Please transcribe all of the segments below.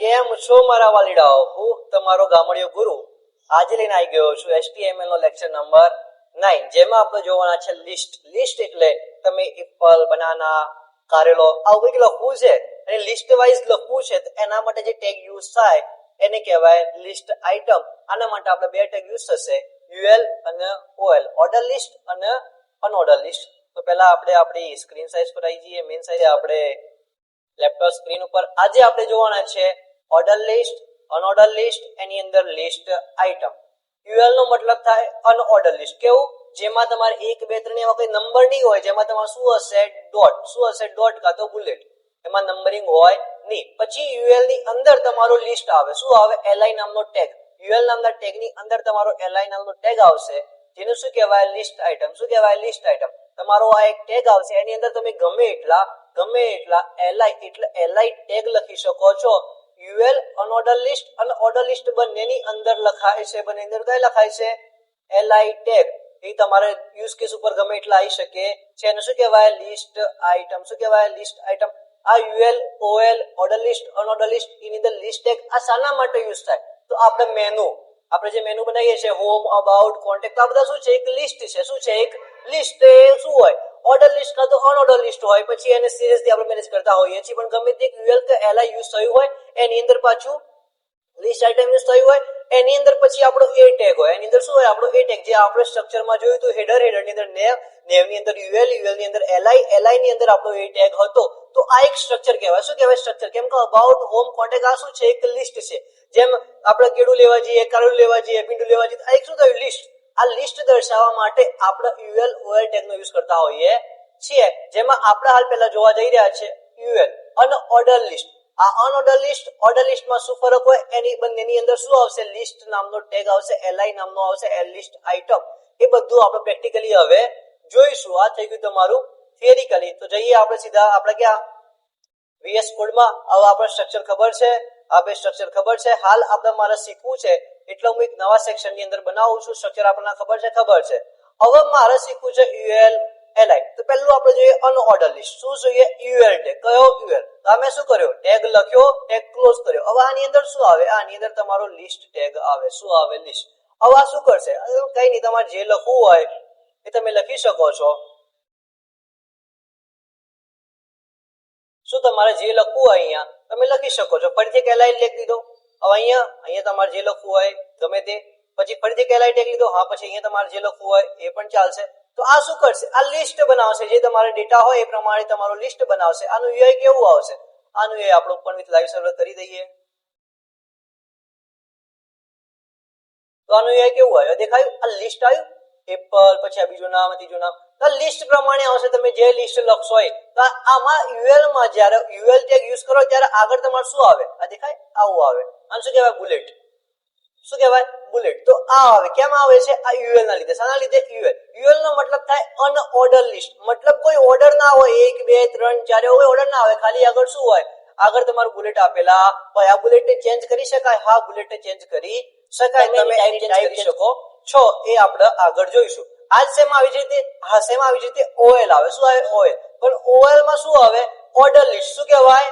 કેમ છો મારા વાલીડાઓ? હું તમારો ગામડિયો ગુરુ આજે લઈને આવી ગયો છું HTML નો લેક્ચર નંબર 9 જેમાં આપણે જોવાના છે લિસ્ટ એટલે તમે એપલ બનાના કારેલો આવું કંઈક લખવું છે અને લિસ્ટ વાઇઝ લખવું છે તો એના માટે જે ટેગ યુઝ થાય એને કહેવાય લિસ્ટ આઇટમ. આના માટે આપણે બે ટેગ યુઝ થશે, UL અને OL, ઓર્ડર લિસ્ટ અને અનઓર્ડર લિસ્ટ. તો પહેલા આપણે આપણી સ્ક્રીન સાઇઝ પર આવી જઈએ. મેઇન સાઇઝ આપણે લેપટોપ સ્ક્રીન ઉપર આજે આપણે જોવાના છે ઓર્ડર લિસ્ટ, અનઓર્ડર લિસ્ટ, એની અંદર લિસ્ટ આઇટમ. UL નો મતલબ થાય અનઓર્ડર લિસ્ટ. કેવું? જેમાં તમારે 1 2 3 એવા કોઈ નંબર નહીં હોય, જેમાં તમારે શું હશે ડોટ કાં તો બુલેટ, એમાં નંબરિંગ હોય નહીં. પછી UL ની અંદર તમારો લિસ્ટ આવે. શું આવે? li નામનો ટેગ. UL નામના ટેગ ની અંદર તમારો li નામનો ટેગ આવશે, જેનું શું કહેવાય? List item. શું કહેવાય? List item. તમારો આ એક ટેગ આવશે, એની અંદર તમે ગમે એટલા li એટલે li ટેગ લખી શકો છો. UL અનઓર્ડર લિસ્ટ અને ઓર્ડર લિસ્ટ બંનેની અંદર લખાય છે. બંને અંદર કઈ લખાય છે? li tag. એ તમારે યુઝ કેસ ઉપર ગમે એટલા આવી શકે છે. એને શું કહેવાય? List item. શું કહેવાય? List item. આ UL, OL, order list, unorder list, એની અંદર લિસ્ટ ટેગ આ શાના માટે યુઝ થાય? તો આપણે જે મેનુ બનાવીએ છીએ, હોમ, અબાઉટ, કોન્ટેક્ટ, આ બધા શું છે? એક લિસ્ટ છે. શું છે? એક લિસ્ટ. એ શું હોય? ઓર્ડર લિસ્ટ કાં તો અનઓર્ડર લિસ્ટ હોય. પછી એને સિરિયસલી આપણે મેનેજ કરતા હોઈએ છીએ, પણ ગમે તે UL કે li યુઝ થયું હોય એની અંદર પાછું લિસ્ટ આઇટમ યુઝ થયું હોય, એની અંદર પછી આપણો એ ટેગ હોય. એની અંદર શું હોય? આપણો એ ટેગ, જે આપણે સ્ટ્રક્ચરમાં જોયું હતું, હેડર ની અંદર નેવ ની અંદર UL ની અંદર li ની અંદર આપણો એ ટેગ હતો. તો આ એક સ્ટ્રક્ચર કહેવાય. શું કહેવાય? સ્ટ્રક્ચર. કેમ કે અબાઉટ, હોમ, કોન્ટેક્ટ આ શું છે? એક લિસ્ટ છે. જેમ આપણે કેળું લેવા જઈએ, કારેલું લેવા જઈએ, ભીંડું લેવા જઈએ, આ એક શું થયું? લિસ્ટ. આ લિસ્ટ દર્શાવવા માટે આપણે UL, OL ટેગનો યુઝ કરતા હોઈએ છીએ. જેમાં આપણે હાલ પહેલા જોવા જઈ રહ્યા છે UL અને ઓર્ડર લિસ્ટ. આ અનઓર્ડર લિસ્ટ, ઓર્ડર લિસ્ટમાં શું ફરક હોય? એની બંનેની અંદર શું આવશે? લિસ્ટ નામનો ટેગ આવશે, li નામનો આવશે, લિસ્ટ આઇટમ. એ બધું આપણે પ્રેક્ટિકલી હવે જોઈશું. આ થઈ ગયું તમારું થિયરિકલી. તો જઈએ આપણે સીધા આપણે ક્યાં? VS કોડમાં. હવે આપણે સ્ટ્રક્ચર ખબર છે, આપણે સ્ટ્રક્ચર ખબર છે. હાલ આપણે મારે શીખવું છે એટલે હું એક નવા સેક્શન ની અંદર બનાવું છું. સ્ટ્રક્ચર આપણને ખબર છે. હવે મારે શીખવું છે UL, li. તો પહેલું આપણે જોઈએ અનઓર્ડર લિસ્ટ. શું જોઈએ? UL tag. કયો? UL. તમે શું કર્યો? ટેગ લખ્યો, ટેગ ક્લોઝ કર્યો. હવે આની અંદર શું આવે? આની અંદર તમારો લિસ્ટ ટેગ આવે. શું આવે? લિસ્ટ. હવે આ શું કરશે? કઈ નહીં, તમારે જે લખવું હોય એ તમે લખી શકો છો. શું તમારે જે લખવું હોય અહીંયા તમે લખી શકો છો. ફરીથી એક li લખી દીધો. હવે અહીંયા તમારે જે લખવું હોય ગમે તે, પછી ફરીથી એક li ટેગ લીધો. હા, પછી અહીંયા તમારે જે લખવું હોય એ પણ ચાલશે. તો આ શું કરશે? આ લિસ્ટ બનાવશે. જે તમારે ડેટા હોય એ પ્રમાણે તમારો લિસ્ટ બનાવશે. આનું UI કેવું આવશે? આનું UI આપણે ઓપન વિથ લાઈવ સર્વર કરી દઈએ. તો આનું UI કેવું આવ્યું? દેખાયું? આ લિસ્ટ આવ્યું, એપલ, પછી આ બીજું નામ, ત્રીજું નામ. તો લિસ્ટ પ્રમાણે આવશે. તમે જે લિસ્ટ લખશો એ. તો આમાં UL માં જ્યારે UL ટેગ યુઝ કરો ત્યારે આગળ તમારે શું આવે? આ દેખાય? આવું આવે. આને શું કહેવાય? બુલેટ. શું કહેવાય? બુલેટ. તો આ આવે. કેમ આવે છે? આ UL ના લીધે. શાના લીધે? UL નો મતલબ થાય અનઓર્ડર લિસ્ટ. મતલબ કોઈ ઓર્ડર ના હોય, 1 2 3 4 એવો ઓર્ડર ના આવે. ખાલી આગળ શું હોય? આગળ તમારું બુલેટ આપેલા હોય. આ બુલેટને ચેન્જ કરી શકાય? હા, બુલેટને ચેન્જ કરી શકાય. તમે ટાઈપ કરી શકો છો. એ આપણે આગળ જોઈશું. આજ સેમ આવી રીતે, હા સેમ આવી રીતે OL આવે. શું આવે? OL. પણ OL માં શું આવે? Order list. શું કહેવાય?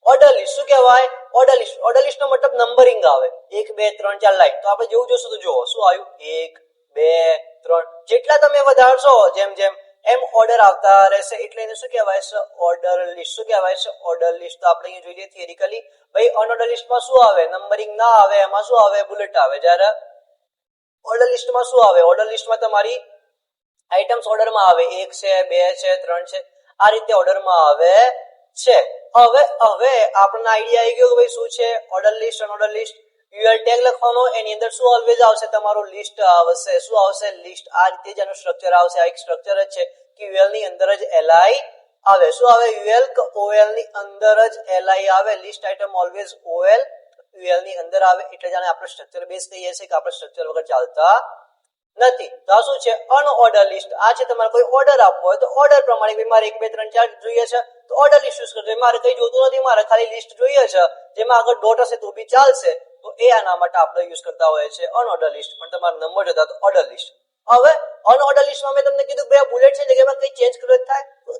Order list. શું કહેવાય? Order list. ઓર્ડર લિસ્ટ નો મતલબ નંબરિંગ આવે. 1 2 3 4 લાઈન. તો આપણે જેવું જોશું તો જુઓ શું આવ્યું? 1 2 3. જેટલા તમે વધારશો જેમ એમ ઓર્ડર આવતા રહેશે. એટલે એને શું કહેવાય છે? Order list. શું કહેવાય છે? Order list. તો આપણે અહીંયા જોઈએ થિયરિકલી. ભાઈ અનઓર્ડર લિસ્ટમાં શું આવે? નંબરિંગ ના આવે. એમાં શું આવે? બુલેટ આવે. જ્યારે ઓર્ડર લિસ્ટમાં શું આવે? ઓર્ડર લિસ્ટમાં તમારી આઇટમ્સ ઓર્ડરમાં આવે. 1 છે, 2 છે, 3 છે, આ રીતે ઓર્ડરમાં આવે છે. હવે આપણને આઈડિયા આવી ગયો કે ભાઈ શું છે order list, unorder list. UL tag લખવાનો, એની અંદર શું ઓલવેઝ આવશે? તમારો લિસ્ટ આવશે. શું આવશે? લિસ્ટ. આ રીતે જ આનું સ્ટ્રક્ચર આવશે. આ એક સ્ટ્રક્ચર જ છે કે UL ની અંદર જ li આવે. શું આવે? UL કે OL ની અંદર જ li આવે. List item always OL UL ની અંદર આવે. એટલે જાણે આપણે સ્ટ્રક્ચર બેઝ કહીએ છીએ કે આપણે સ્ટ્રક્ચર વગર ચાલતા નથી. તો આ શું છે? અનઓર્ડર લિસ્ટ. આ છે તમારે કોઈ ઓર્ડર આપવો હોય તો ઓર્ડર પ્રમાણે મારે 1 2 3 4 જોઈએ છે તો ઓર્ડર લિસ્ટ યુઝ કરજો. મારે કઈ જોતું નથી, મારે ખાલી લિસ્ટ જોઈએ છે જેમાં આગળ ડોટ હશે તો બી ચાલશે. તો એ આના માટે આપણે યુઝ કરતા હોઈએ છીએ અનઓર્ડર લિસ્ટ. પણ તમારે નંબર જોતા તો ઓર્ડર લિસ્ટ. હવે અનઓર્ડર લિસ્ટમાં મેં તમને કીધું કે બુલેટ છે જગ્યામાં કઈ ચેન્જ કરવો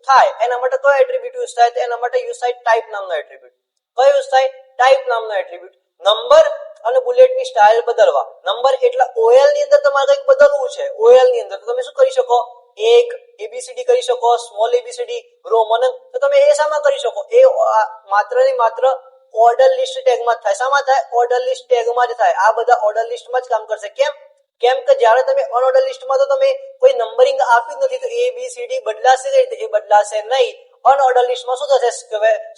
થાય એના માટે કયો એટ્રીબ્યુટ યુઝ થાય? તો એના માટે યુઝ થાય ટાઈપ નામનો એટ્રીબ્યુટ. કયો યુઝ થાય? ટાઈપ નામનો એટ્રીબ્યુટ. નંબર અને બુલેટની સ્ટાઇલ બદલવા. નંબર એટલે OL ની અંદર તમારે કંઈક બદલવું છે. OL ની અંદર તો તમે શું કરી શકો? એક ABCD કરી શકો, સ્મોલ ABCD, રોમન. તો તમે એ શામાં કરી શકો? એ માત્ર ને માત્ર ઓર્ડર લિસ્ટ ટેગમાં જ થાય. શામાં થાય? ઓર્ડર લિસ્ટ ટેગમાં જ થાય. આ બધા ઓર્ડર લિસ્ટમાં જ કામ કરશે. કેમ કે જ્યારે તમે અનઓર્ડર લિસ્ટમાં તો તમે કોઈ નંબરિંગ આપ્યું નથી, તો ABCD બદલાશે કઈ રીતે? એ બદલાશે નહીં. અનઓર્ડર લિસ્ટમાં શું થશે?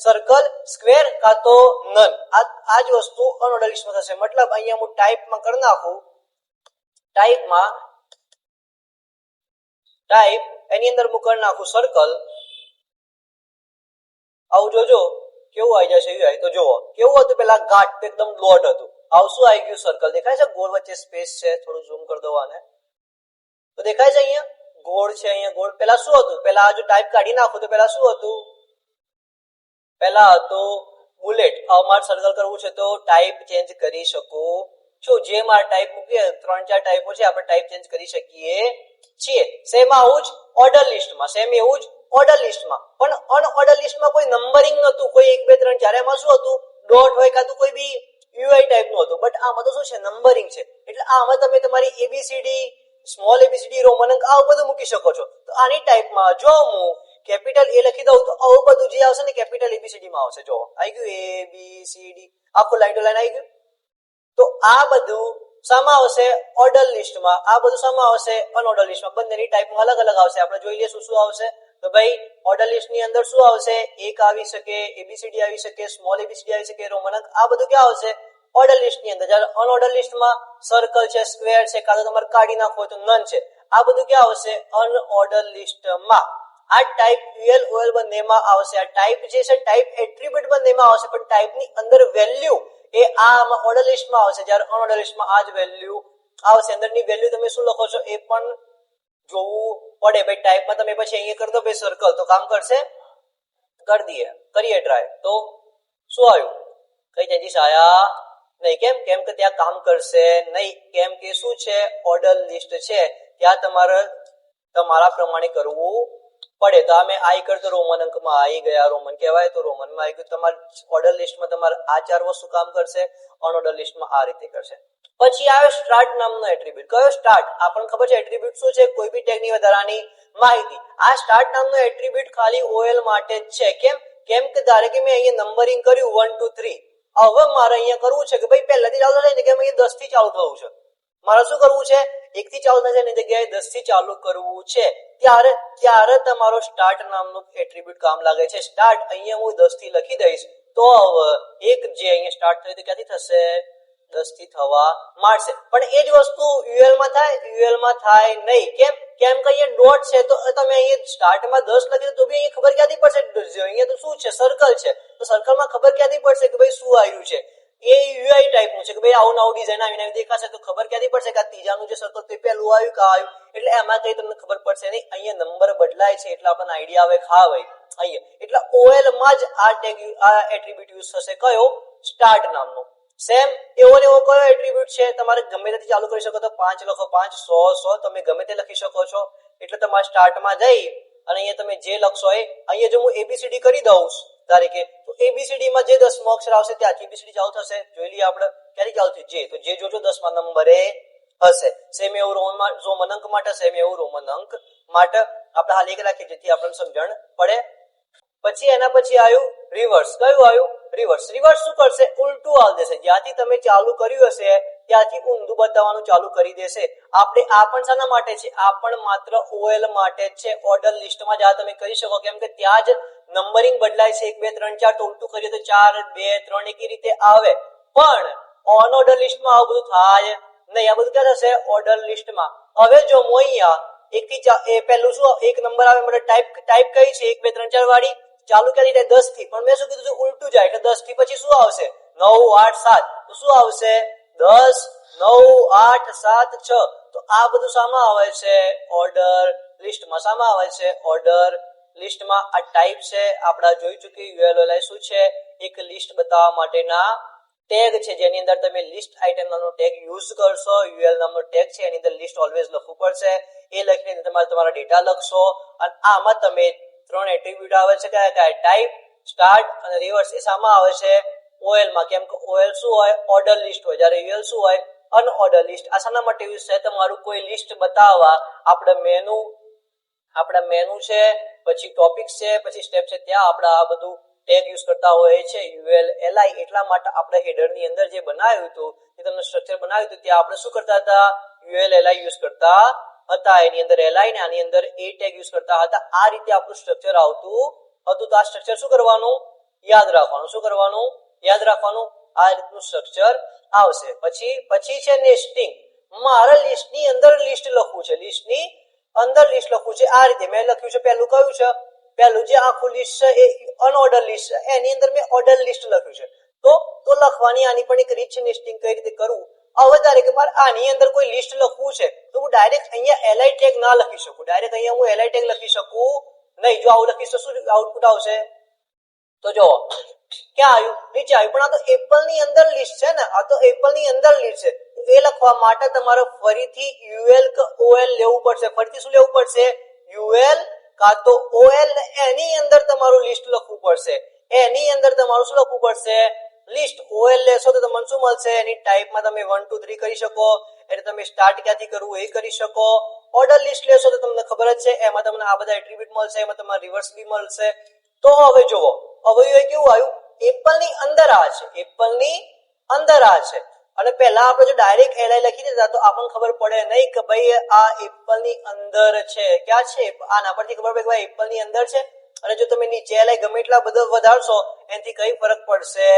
સર્કલ, સ્ક્વેર કાં તો નન. આ જ વસ્તુ અનઓર્ડર લિસ્ટમાં થશે. મતલબ અહીંયા હું ટાઈપમાં કરી નાખું, ટાઈપમાં ટાઈપ એની અંદર હું કરી નાખું સર્કલ. આવું જોજો કેવું આવી જશે. એવું આવી તો જુઓ કેવું હતું. પેલા ઘાટ એકદમ ડોટ હતું. આવું શું આવી ગયું? સર્કલ દેખાય છે. ગોળ વચ્ચે સ્પેસ છે. થોડું ઝૂમ કરી દો આને તો દેખાય છે. અહીંયા ગોળ છે. અહીંયા ગોળ. પેલા શું હતું? પેલા આ જો ટાઈપ કાઢી નાખું તો પેલા શું હતું? પેલા હતું બુલેટ. હવે મારે સર્કલ કરવું છે તો ટાઈપ ચેન્જ કરી શકું છું. જે મારે ટાઈપ મૂકીએ 3-4 ટાઈપો છે, આપણે ટાઈપ ચેન્જ કરી શકીએ છીએ. સેમ આવું જ ઓર્ડર લિસ્ટમાં. સેમ એવું જ ઓર્ડર લિસ્ટમાં. પણ અનઓર્ડર લિસ્ટમાં કોઈ નંબરિંગ નતું. કોઈ 1 2 3 4. એમાં શું હતું? ડોટ હોય કાં તો કોઈ બી UI ટાઈપ નું હતું. બટ આમાં તો શું છે? નંબરિંગ છે. એટલે આમાં તમે તમારી ABCD, સ્મોલ ABCD, રોમન અંક આવું બધું મૂકી શકો છો. તો આની ટાઈપમાં જો હું કેપિટલ A લખી દઉં તો આવું બધું જે આવશે ને કેપિટલ ABCD માં આવશે. જો આવી ગયું ABCD, આખું લાઈન ટુ લાઈન આવી ગયું. તો આ બધું શામાં આવશે? ઓર્ડર લિસ્ટમાં. આ બધું શામાં આવશે? અનઓર્ડર લિસ્ટમાં. બંનેની ટાઈપમાં અલગ અલગ આવશે. આપણે જોઈ લઈશું શું આવશે. તો ભાઈ ઓર્ડર લિસ્ટ ની અંદર શું આવશે? એક આવી શકે, ABCD આવી શકે, સ્મોલ ABCD આવી શકે, રોમન અંક. આ બધું ક્યાં આવશે? ઓર્ડર લિસ્ટ ની અંદર. જ્યારે અનઓર્ડર લિસ્ટમાં સર્કલ છે, સ્ક્વેર છે, કાં તો તમારે કાઢી નાખવો તો નન છે. આ બધું ક્યાં આવશે? અનઓર્ડર લિસ્ટમાં. આ ટાઈપ UL OL બંનેમાં આવશે. આ ટાઈપ જે છે ટાઈપ એટ્રીબ્યુટ બંનેમાં આવશે. પણ ટાઈપની અંદર વેલ્યુ એ આમાં ઓર્ડર લિસ્ટમાં આવશે. જ્યારે અનઓર્ડર લિસ્ટમાં આ જ વેલ્યુ આવશે. અંદરની વેલ્યુ તમે શું લખો છો એ પણ જોવું પડે. ભાઈ ટાઈપમાં તમે પછી અહીંયા કરી દો ભાઈ સર્કલ તો કામ કરશે? કરી દઈએ, કરીએ ટ્રાય. તો શું આવ્યું? કઈ ચેન્જીસ આયા નહીં. કેમ કે ત્યાં કામ કરશે નહીં. કેમ કે શું છે? ઓર્ડર લિસ્ટ છે. ત્યાં તમારા પ્રમાણે કરવું પડે. તો આ મેં આઈ કરતો રોમન અંકમાં આવી ગયા. રોમન કહેવાય તો રોમનમાં આવી ગયું. તમારા ઓર્ડર લિસ્ટમાં તમારે આ 4 વસ્તુ કામ કરશે. અનઓર્ડર લિસ્ટમાં આ રીતે કરશે. પછી આવ્યો સ્ટાર્ટ નામનો એટ્રીબ્યુટ. કયો સ્ટાર્ટ? આપણને ખબર છે એટ્રીબ્યુટ શું છે? કોઈ બી ટેગની વધારાની માહિતી. આ સ્ટાર્ટ નામનો એટ્રીબ્યુટ ખાલી OL માટે જ છે. કેમ કે ધારે કે મેં અહીંયા નંબરિંગ કર્યું 1 2 3. હવે મારે અહીંયા કરવું છે કે ભાઈ પહેલાથી ચાલુ થાય ને કે અહીંયા 10 થી ચાલુ થવું છે. મારે શું કરવું છે? 1 થી ચાલુ થાય છે એની જગ્યાએ 10 થી ચાલુ કરવું છે. ત્યારે તમારો સ્ટાર્ટ નામનું એટ્રીબ્યુટ કામ લાગે છે. સ્ટાર્ટ અહીંયા હું 10 થી લખી દઈશ તો હવે એક જે અહીંયા સ્ટાર્ટ થયું તો ક્યાંથી થશે? 10 થી થવા માંડશે. પણ એ જ વસ્તુ UL માં થાય? UL માં થાય નહીં. કેમ કે અહીંયા ડોટ છે તો તમે અહીંયા સ્ટાર્ટમાં 10 લખી તો બી અહીંયા ખબર ક્યાંથી પડશે? અહીંયા તો શું છે? સર્કલ છે. તો સર્કલમાં ખબર ક્યાંથી પડશે કે ભાઈ શું આવ્યું છે? એ UI ટાઈપનું છે કે ભાઈ આવું નવું ડિઝાઇન આવીને દેખાશે તો ખબર ક્યાંથી પડશે કે આ ત્રીજાનું જે સર્કલ તે પહેલું આવ્યું કે આવ્યું. એટલે એમાં કઈ તમને ખબર પડશે નહીં. અહીંયા નંબર બદલાય છે એટલે આપણને આઈડિયા આવે હા ભાઈ અહીંયા. એટલે OL માં જ આ ટેગ આ એટ્રીબ્યુટ યુઝ થશે. કયો? સ્ટાર્ટ નામનો. સેમ એવો ને એવો કયો એટ્રીબ્યુટ છે? તમારે ગમે ત્યાંથી ચાલુ કરી શકો. તો 5 લખો, 5 100 100 તમે ગમે તે લખી શકો છો. એટલે તમારે સ્ટાર્ટમાં જઈ અને અહીંયા તમે જે લખશો એ અહીંયા જો હું ABCD કરી દઉં તારીખે તો ABCD માં જે 10મો અક્ષર આવશે ત્યાંથી ABCD ચાલુ થશે. જોઈ લઈએ આપણે ક્યાંથી ચાલુ થયું? જે. તો જે જોજો 10મા નંબરે હશે. સેમ એવું રોમન અંક માટે. સેમ એવું રોમન અંક માટે આપણે હાલ એક રાખીએ જેથી આપણને સમજણ પડે. પછી એના પછી આવ્યું રિવર્સ. કયું આવ્યું? રિવર્સ. રિવર્સ શું કરશે? ઉલટું આલ દેશે. જ્યાંથી તમે ચાલુ કર્યું હશે ત્યાંથી ઊંધું બતાવવાનું ચાલુ કરી દેશે. આપણે આ પણ શાના માટે છે? આ પણ માત્ર OL માટે જ છે. ઓર્ડર લિસ્ટમાં જ આ તમે કરી શકો. કેમ કે ત્યાં જ નંબરિંગ બદલાય છે. 1 2 3 4 તો ઉલટું કરીએ તો 4 2 3 એક રીતે આવે. પણ ઓન ઓર્ડર લિસ્ટમાં આવું બધું થાય નહીં. આ બધું ક્યાં થશે? ઓર્ડર લિસ્ટમાં. હવે જો હું અહીંયા 1 થી 4 એ પહેલું શું એક નંબર આવે મને ટાઈપ કઈ છે 1 2 3 4 વાળી ચાલુ કરી દે 10 થી. પણ મેં શું કીધું? ઉલટું જાય એટલે 10 થી પછી શું આવશે? 9 8 7. તો શું આવશે? 10 9 8 7 6. તો આ બધું શામાં આવે છે? ઓર્ડર લિસ્ટમાં. શામાં આવે છે? ઓર્ડર લિસ્ટમાં. આ ટાઈપ છે આપડા જોઈ ચૂકી. UL શું છે? એક લિસ્ટ બતાવવા માટેના ટેગ છે જેની અંદર તમે લિસ્ટ આઇટમ નામનો ટેગ યુઝ કરશો. UL નામનો ટેગ છે એની અંદર લિસ્ટ ઓલવેઝ લખવું પડશે. એ લખીને તમારા ડેટા લખશો અને આમાં તમે 3 એટ્રીબ્યુટ આવે છે. કયા કયા? ટાઈપ, સ્ટાર્ટ અને રિવર્સ એ શામાં આવે છે? OL માં. કેમ કે OL શું હોય? ઓર્ડર લિસ્ટ હોય, જ્યારે UL શું હોય? અનઓર્ડર લિસ્ટ. આ શાના માટે યુઝ છે? તમારું કોઈ લિસ્ટ બતાવવા. આપણે મેનુ છે, પછી ટોપિક્સ છે, પછી સ્ટેપ છે, ત્યાં આપણે આ બધું ટેગ યુઝ કરતા હોય છે UL LI. એટલા માટે આપણે હેડર ની અંદર જે બનાવ્યું હતું, જે તમને સ્ટ્રક્ચર બનાવ્યું હતું, ત્યાં આપણે શું કરતા હતા? UL LI યુઝ કરતા હતા. એની અંદર LI ને આની અંદર A ટેગ યુઝ કરતા હતા. આ રીતે આપણું સ્ટ્રક્ચર આવતું હતું. તો આ સ્ટ્રક્ચર શું કરવાનું? યાદ રાખવાનું. શું કરવાનું? યાદ રાખવાનું. આ રીતનું સ્ટ્રક્ચર આવશે. પછી છે નેસ્ટિંગ. મારે લિસ્ટની અંદર લિસ્ટ લખવું છે. લિસ્ટની અંદર લિસ્ટ લખવું છે. આ રીતે મેં લખ્યું છે. પહેલું કયું છે? પહેલું જે આખું લિસ્ટ છે એ અનઓર્ડર લિસ્ટ છે. એની અંદર મેં ઓર્ડર લિસ્ટ લખ્યું છે. તો લખવાની આની પણ એક રીત છે નેસ્ટિંગ કઈ રીતે કરવું. હવે ધારો કે મારે આની અંદર કોઈ લિસ્ટ લખવું છે તો હું ડાયરેક્ટ અહીંયા LI ટેગ ના લખી શકું. ડાયરેક્ટ અહીંયા હું LI ટેગ લખી શકું નહીં. જો આવું લખીશ તો શું આઉટપુટ આવશે? તો જો ક્યાં આવ્યું? નીચે આવ્યું. પણ આ તો એપલ ની અંદર લિસ્ટ છે ને. આ તો એપલ ની અંદર લિસ્ટ છે. એ લખવા માટે તમારે ફરીથી UL કે OL લેવું પડશે. ફરીથી શું લેવું પડશે? UL કા તો OL ને એની અંદર તમારું લિસ્ટ લખવું પડશે. એની અંદર તમારું શું લખવું પડશે? લિસ્ટ. OL લેશો તો તમને શું મળશે? એની ટાઈપમાં તમે 1 2 3 કરી શકો. એટલે તમે સ્ટાર્ટ ક્યાંથી કરવું એ કરી શકો. ઓર્ડર લિસ્ટ લેશો તો તમને ખબર જ છે એમાં તમને આ બધા એટ્રીબ્યુટ મળશે. એમાં તમારે રિવર્સ બી મળશે. તો હવે જુઓ, હવે એ કેવું આવ્યું? એપલ ની અંદર આ છે. એપલ ની અંદર આ છે. અને પહેલા આપણે જો ડાયરેક્ટ LI લખી દેતા તો આપણને ખબર પડે નહીં કે ભાઈ આ એપલ ની અંદર છે. ક્યાં છે? આના પરથી ખબર પડે કે ભાઈ એપલ ની અંદર છે. અને જો તમે નીચે LI ગમે એટલા બધા વધારશો એનાથી કઈ ફરક પડશે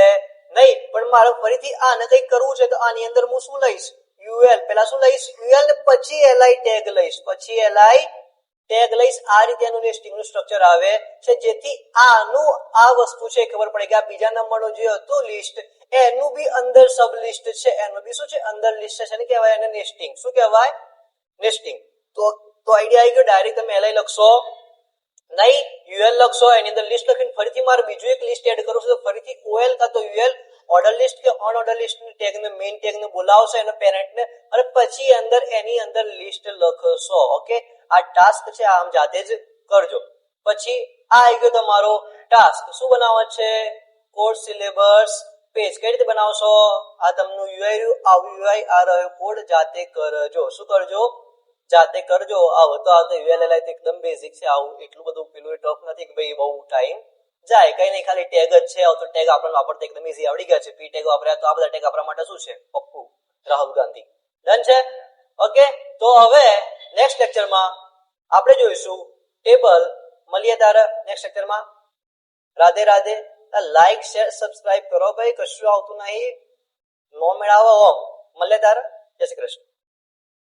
નહીં. પણ મારે ફરીથી આને કઈ કરવું છે તો આની અંદર હું શું લઈશ? UL. પહેલા શું લઈશ? UL ને પછી LI ટેગ લઈશ. પછી LI ટેગ લઈશ. આ રીતે એનું નેસ્ટિંગ નું સ્ટ્રક્ચર આવે છે. જેથી આનું આ વસ્તુ છે ખબર પડે કે આ બીજા નંબરનું જે હતું લિસ્ટ એનું બી અંદર સબ લિસ્ટ છે. એનું બી શું છે? અંદર લિસ્ટ છે. એને કહેવાય એને નેસ્ટિંગ. શું કહેવાય? નેસ્ટિંગ. તો આઈડિયા આવી ગયો. ડાયરેક્ટ તમે LI લખશો નહીં, UL લખશો. એની અંદર લિસ્ટ લખીને ફરીથી મારે બીજું એક લિસ્ટ એડ કરવું છે તો ફરીથી OL કા તો UL ઓર્ડર લિસ્ટ કે અનઓર્ડર લિસ્ટ ની ટેગ ને મેઇન ટેગ ને બોલાવશો એના પેરેન્ટ ને અને પછી એની અંદર લિસ્ટ લખશો. ઓકે, આ ટાસ્ક છે. આમ જાતે જ કરજો. પછી આ આવી ગયો તમારો ટાસ્ક. શું બનાવવા છે? Code syllabus page. કઈ રીતે બનાવશો? આ તમને UI આ રહ્યો કોડ જાતે કરજો. શું કરજો? જાતે કરજો. આવો તો UL LI તો એકદમ બેઝિક છે. આવું એટલું બધું પેલું ટફ નથી કે ભાઈ બહુ ટાઈમ જાય. કઈ નહીં, ખાલી ટેગ જ છે. તો ટેગ આપણને વાપરતા એકદમ ઈઝી આવડી ગયા છે. P ટેગ વાપર્યા તો આ બધા ટેગ આપણા માટે શું છે? પપ્પુ, રાહુલ ગાંધી. ડન છે? ઓકે, તો હવે નેક્સ્ટ લેક્ચરમાં આપણે જોઈશું ટેબલ. મળીએ તારે નેક્સ્ટ લેક્ચરમાં. Radhe Radhe. Like share subscribe કરો ભાઈ. કશું આવતું નહીં. નો મેળાવો ઓમ. મળીએ તારે. જય શ્રી કૃષ્ણ.